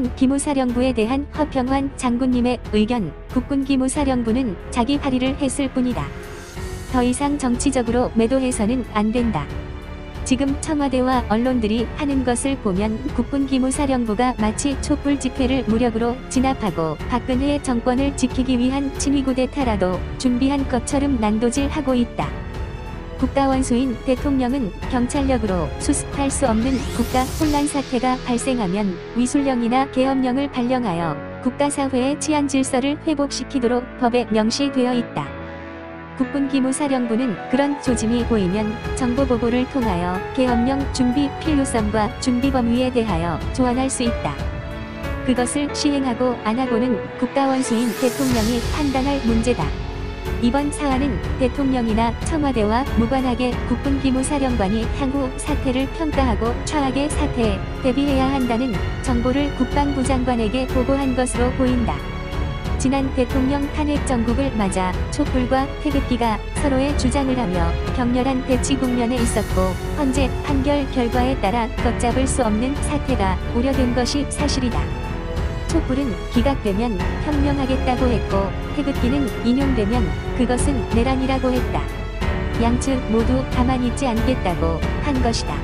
국군기무사령부에 대한 허평환 장군님의 의견, 국군기무사령부는 자기 할 일을 했을 뿐이다. 더 이상 정치적으로 매도해서는 안 된다. 지금 청와대와 언론들이 하는 것을 보면 국군기무사령부가 마치 촛불 집회를 무력으로 진압하고 박근혜 정권을 지키기 위한 친위 쿠데타라도 준비한 것처럼 난도질하고 있다. 국가원수인 대통령은 경찰력으로 수습할 수 없는 국가 혼란 사태가 발생하면 위술령이나 계엄령을 발령하여 국가사회의 치안 질서를 회복시키도록 법에 명시되어 있다. 국군기무사령부는 그런 조짐이 보이면 정보보고를 통하여 계엄령 준비 필요성과 준비 범위에 대하여 조언할 수 있다. 그것을 시행하고 안 하고는 국가원수인 대통령이 판단할 문제다. 이번 사안은 대통령이나 청와대와 무관하게 국군기무사령관이 향후 사태를 평가하고 최악의 사태에 대비해야 한다는 정보를 국방부 장관에게 보고한 것으로 보인다. 지난 대통령 탄핵 정국을 맞아 촛불과 태극기가 서로의 주장을 하며 격렬한 대치 국면에 있었고 헌재 판결 결과에 따라 걷잡을 수 없는 사태가 우려된 것이 사실이다. 촛불은 기각되면 혁명하겠다고 했고 태극기는 인용되면 그것은 내란이라고 했다. 양측 모두 가만히 있지 않겠다고 한 것이다.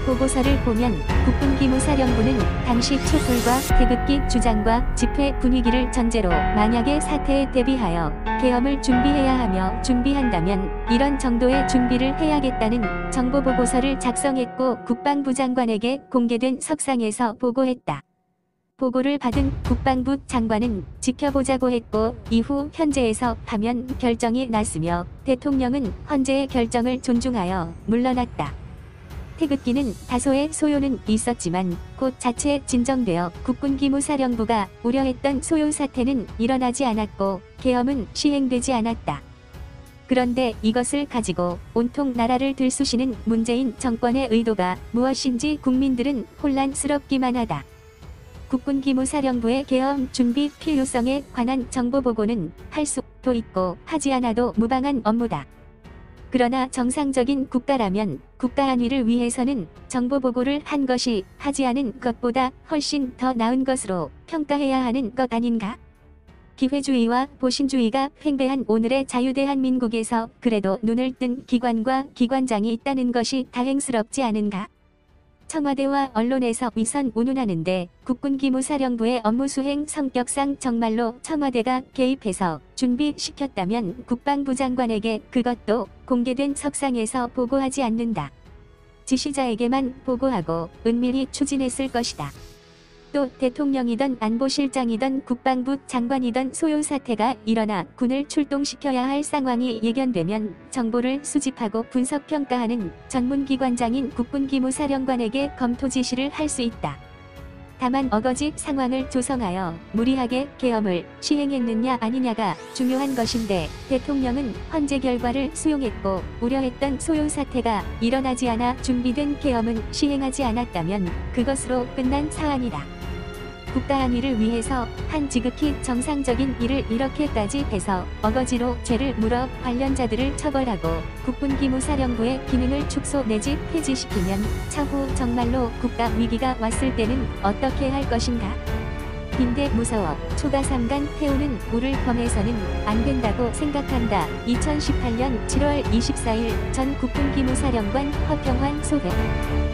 보고서를 보면 국군기무사령부는 당시 촛불과 태극기 주장과 집회 분위기를 전제로 만약의 사태에 대비하여 계엄을 준비해야 하며 준비한다면 이런 정도의 준비를 해야겠다는 정보보고서를 작성했고 국방부 장관에게 공개된 석상에서 보고했다. 보고를 받은 국방부 장관은 지켜보자고 했고 이후 헌재에서 파면 결정이 났으며 대통령은 헌재의 결정을 존중하여 물러났다. 태극기는 다소의 소요는 있었지만 곧 자체 진정되어 국군기무사령부가 우려했던 소요 사태는 일어나지 않았고 계엄은 시행되지 않았다. 그런데 이것을 가지고 온통 나라를 들쑤시는 문재인 정권의 의도가 무엇인지 국민들은 혼란스럽기만 하다. 국군기무사령부의 계엄 준비 필요성에 관한 정보보고는 할 수도 있고 하지 않아도 무방한 업무다. 그러나 정상적인 국가라면 국가 안위를 위해서는 정보보고를 한 것이 하지 않은 것보다 훨씬 더 나은 것으로 평가해야 하는 것 아닌가? 기회주의와 보신주의가 횡배한 오늘의 자유대한민국에서 그래도 눈을 뜬 기관과 기관장이 있다는 것이 다행스럽지 않은가? 청와대와 언론에서 위선 운운하는데 국군기무사령부의 업무 수행 성격상 정말로 청와대가 개입해서 준비시켰다면 국방부 장관에게 그것도 공개된 석상에서 보고하지 않는다. 지시자에게만 보고하고 은밀히 추진했을 것이다. 또 대통령이던 안보실장이던 국방부 장관이던 소요 사태가 일어나 군을 출동시켜야 할 상황이 예견되면 정보를 수집하고 분석평가하는 전문기관장인 국군기무사령관에게 검토 지시를 할 수 있다. 다만 어거지 상황을 조성하여 무리하게 계엄을 시행했느냐 아니냐가 중요한 것인데 대통령은 헌재 결과를 수용했고 우려했던 소요 사태가 일어나지 않아 준비된 계엄은 시행하지 않았다면 그것으로 끝난 사안이다. 국가 안위를 위해서 한 지극히 정상적인 일을 이렇게까지 해서 어거지로 죄를 물어 관련자들을 처벌하고 국군기무사령부의 기능을 축소 내지 폐지시키면 차후 정말로 국가 위기가 왔을 때는 어떻게 할 것인가? 빈대 무서워 초가삼간 태우는 우를 범해서는 안 된다고 생각한다. 2018년 7월 24일 전 국군기무사령관 허평환 소회.